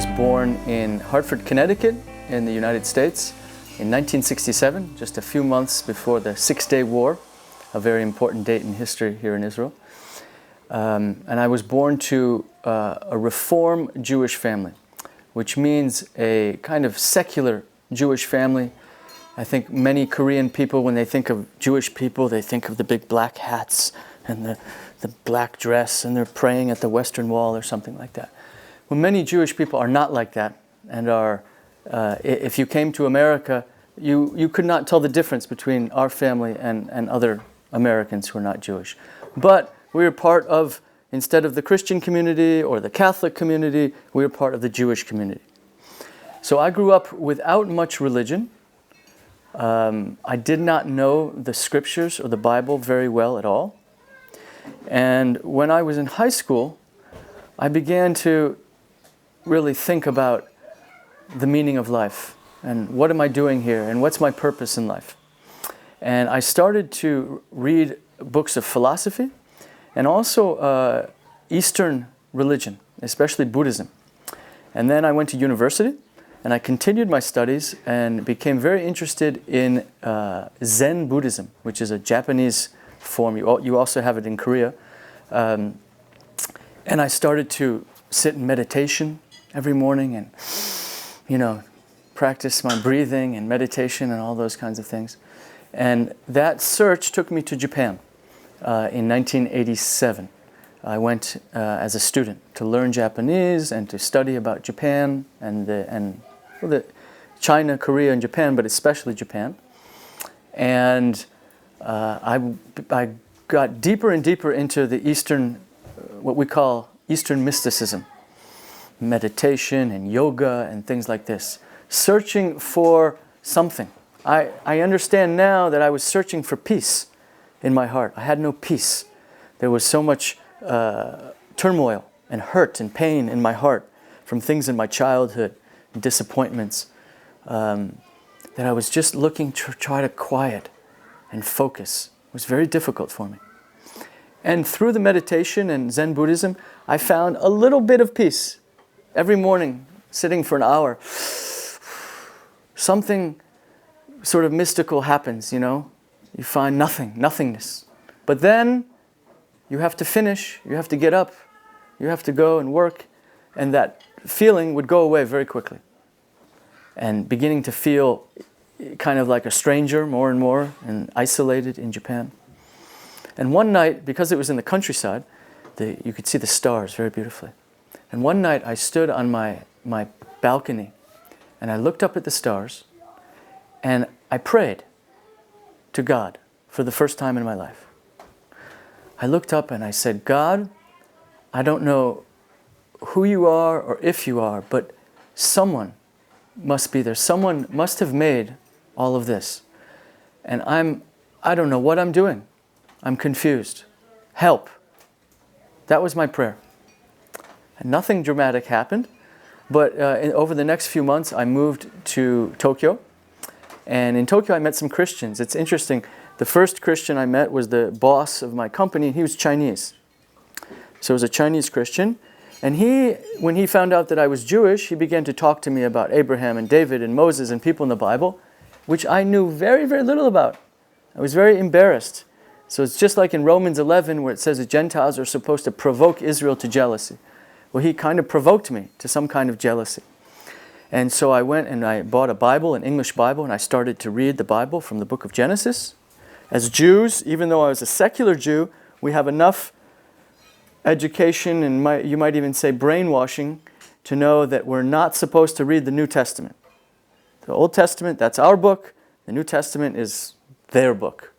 was born in Hartford, Connecticut in the United States in 1967, just a few months before the Six-Day War, a very important date in history here in Israel. And I was born to a Reform Jewish family, which means a kind of secular Jewish family. I think many Korean people, when they think of Jewish people, they think of the big black hats and the black dress, and they're praying at the Western Wall or something like that. Well, many Jewish people are not like that, and are, if you came to America, you could not tell the difference between our family and other Americans who are not Jewish. But we were part of, instead of the Christian community or the Catholic community, we were part of the Jewish community. So I grew up without much religion. I did not know the scriptures or the Bible very well at all. And when I was in high school, I began to really think about the meaning of life and what am I doing here and what's my purpose in life. And I started to read books of philosophy and also Eastern religion, especially Buddhism. And then I went to university and I continued my studies and became very interested in Zen Buddhism, which is a Japanese form. You also have it in Korea. And I started to sit in meditation every morning and, practice my breathing and meditation and all those kinds of things. And that search took me to Japan in 1987. I went as a student to learn Japanese and to study about Japan and China, Korea, and Japan, but especially Japan. And I got deeper and deeper into the Eastern, what we call Eastern mysticism, meditation and yoga and things like this, searching for something. I understand now that I was searching for peace in my heart. I had no peace. There was so much turmoil and hurt and pain in my heart from things in my childhood, disappointments, that I was just looking to try to quiet and focus. It was very difficult for me. And through the meditation and Zen Buddhism, I found a little bit of peace. Every morning, sitting for an hour, something sort of mystical happens, You find nothingness. But then you have to finish, you have to get up, you have to go and work, and that feeling would go away very quickly. And beginning to feel kind of like a stranger more and more and isolated in Japan. And one night, because it was in the countryside, you could see the stars very beautifully. And one night I stood on my balcony and I looked up at the stars and I prayed to God for the first time in my life. I looked up and I said, God, I don't know who you are or if you are, but someone must be there. Someone must have made all of this. And I don't know what I'm doing. I'm confused. Help. That was my prayer. And nothing dramatic happened, but over the next few months I moved to Tokyo. And in Tokyo I met some Christians. It's interesting. The first Christian I met was the boss of my company. He was Chinese. So he was a Chinese Christian. And when he found out that I was Jewish, he began to talk to me about Abraham and David and Moses and people in the Bible, which I knew very, very little about. I was very embarrassed. So it's just like in Romans 11 where it says the Gentiles are supposed to provoke Israel to jealousy. Well, he kind of provoked me to some kind of jealousy. And so I went and I bought a Bible, an English Bible, and I started to read the Bible from the book of Genesis. As Jews, even though I was a secular Jew, we have enough education and you might even say brainwashing to know that we're not supposed to read the New Testament. The Old Testament, that's our book. The New Testament is their book.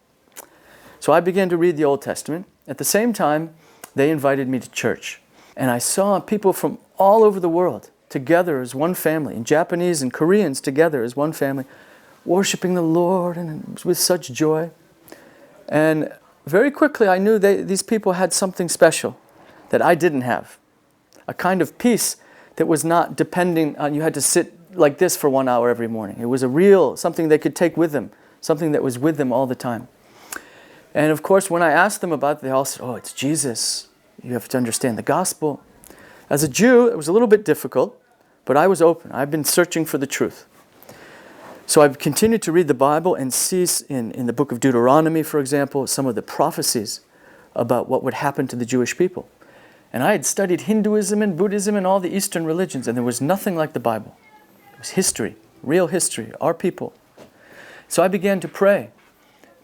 So I began to read the Old Testament. At the same time, they invited me to church. And I saw people from all over the world together as one family, and Japanese and Koreans together as one family, worshiping the Lord and with such joy. And very quickly I knew these people had something special that I didn't have. A kind of peace that was not depending on you had to sit like this for 1 hour every morning. It was something they could take with them, something that was with them all the time. And of course, when I asked them about it, they all said, oh, it's Jesus. You have to understand the gospel. As a Jew, it was a little bit difficult, But I was open. I've been searching for the truth. So I've continued to read the Bible and see in the book of Deuteronomy, for example, some of the prophecies about what would happen to the Jewish people. And I had studied Hinduism and Buddhism and all the Eastern religions, and there was nothing like the Bible. It was history, real history, our people. So I began to pray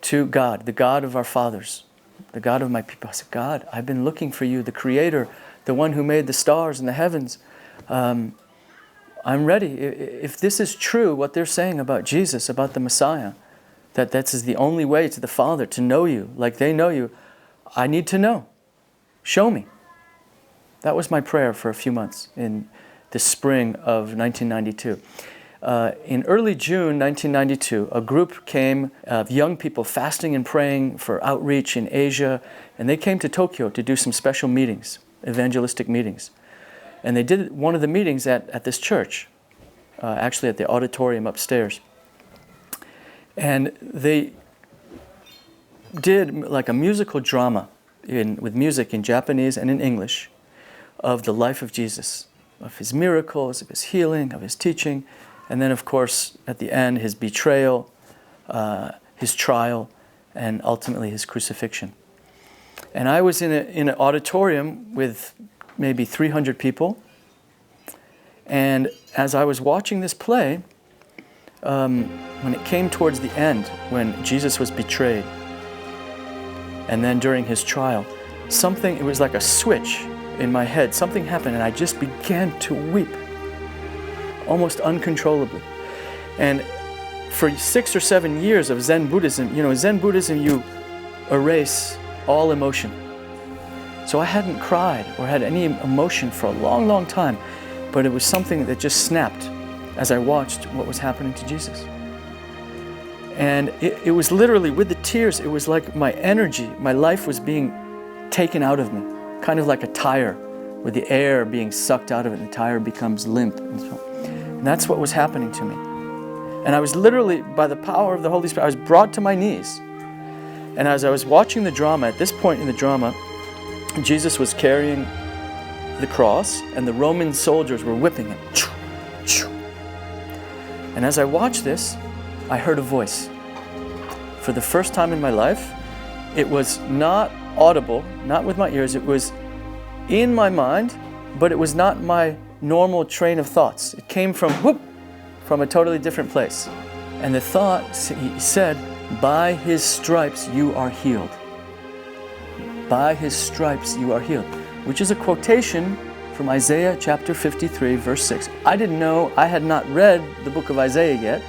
to God, the God of our fathers, the God of my people. I said, God, I've been looking for you, the Creator, the one who made the stars and the heavens. I'm ready. If this is true, what they're saying about Jesus, about the Messiah, that is the only way to the Father, to know you like they know you, I need to know. Show me. That was my prayer for a few months in the spring of 1992. In early June 1992, a group came of young people fasting and praying for outreach in Asia, and they came to Tokyo to do some special meetings, evangelistic meetings. And they did one of the meetings at this church, actually at the auditorium upstairs. And they did like a musical drama with music in Japanese and in English of the life of Jesus, of his miracles, of his healing, of his teaching, and then of course at the end his betrayal, his trial, and ultimately his crucifixion. And I was in an auditorium with maybe 300 people, and as I was watching this play, when it came towards the end, when Jesus was betrayed, and then during his trial, it was like a switch in my head. Something happened and I just began to weep, almost uncontrollably. And for 6 or 7 years of Zen Buddhism, you erase all emotion. So I hadn't cried or had any emotion for a long, long time, but it was something that just snapped as I watched what was happening to Jesus. And it was literally, with the tears, it was like my energy, my life was being taken out of me, kind of like a tire, with the air being sucked out of it, and the tire becomes limp. And that's what was happening to me. And I was literally, by the power of the Holy Spirit, I was brought to my knees. And as I was watching the drama, at this point in the drama, Jesus was carrying the cross, and the Roman soldiers were whipping him. And as I watched this, I heard a voice. For the first time in my life, it was not audible, not with my ears, it was in my mind, but it was not my normal train of thoughts. It came from a totally different place. And the thought, he said, by his stripes you are healed. By his stripes you are healed. Which is a quotation from Isaiah chapter 53, verse 6. I didn't know, I had not read the book of Isaiah yet.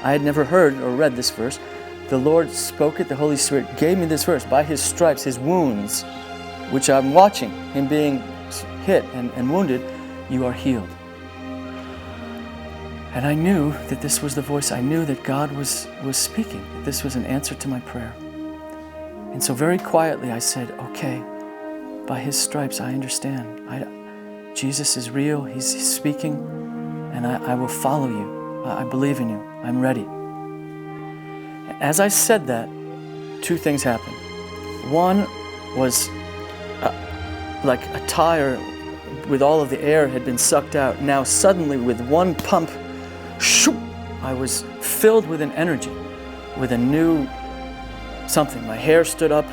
I had never heard or read this verse. The Lord spoke it, the Holy Spirit gave me this verse. By his stripes, his wounds, which I'm watching, him being hit and wounded, you are healed. And I knew that this was the voice. I knew that God was speaking, that this was an answer to my prayer. And so very quietly I said, okay, by his stripes I understand. Jesus is real, he's speaking, and I will follow you. I believe in you. I'm ready. As I said that, 2 things happened. One was like a tire with all of the air had been sucked out. Now suddenly with one pump, shoo, I was filled with an energy, with a new something. My hair stood up.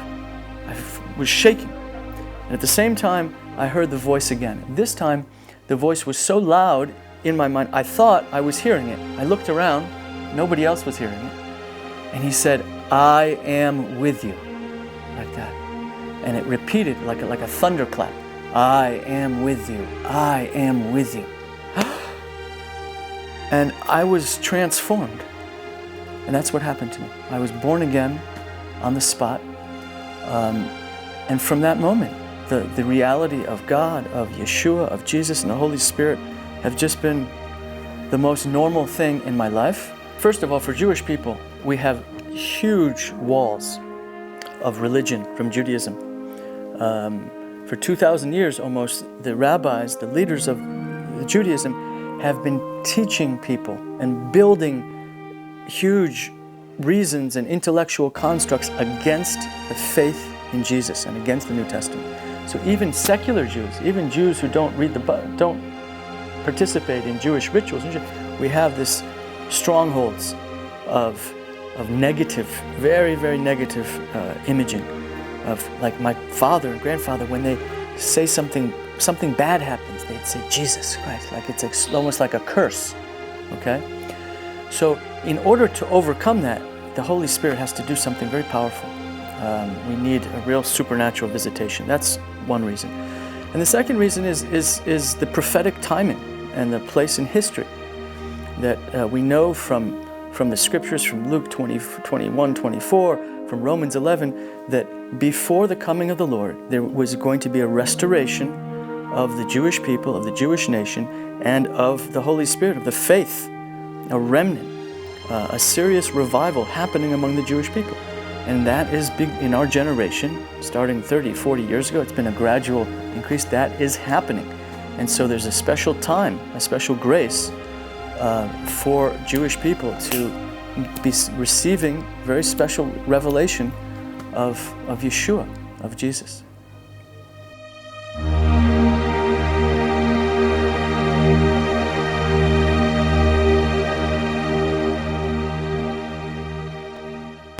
I was shaking. And at the same time, I heard the voice again. This time, the voice was so loud in my mind, I thought I was hearing it. I looked around, nobody else was hearing it. And he said, I am with you, like that. And it repeated like a thunderclap. I am with you, I am with you. And I was transformed. And that's what happened to me. I was born again on the spot. And from that moment, the reality of God, of Yeshua, of Jesus, and the Holy Spirit have just been the most normal thing in my life. First of all, for Jewish people, we have huge walls of religion from Judaism. For 2,000 years almost, the rabbis, the leaders of Judaism, have been teaching people and building huge reasons and intellectual constructs against the faith in Jesus and against the New Testament. So even secular Jews, even Jews who don't participate in Jewish rituals, we have this strongholds of negative, very, very negative imaging of, like my father and grandfather, when they say something bad happens, they'd say Jesus Christ, like it's almost like a curse. Okay, so in order to overcome that, the Holy Spirit has to do something very powerful. We need a real supernatural visitation. That's one reason. And the second reason is the prophetic timing and the place in history that we know from the scriptures, from Luke 21, 24, from Romans 11, that before the coming of the Lord, there was going to be a restoration of the Jewish people, of the Jewish nation, and of the Holy Spirit, of the faith, a remnant, a serious revival happening among the Jewish people. And that is big in our generation, starting 30, 40 years ago. It's been a gradual increase. That is happening. And so there's a special time, a special grace for Jewish people to be receiving very special revelation of Yeshua, of Jesus.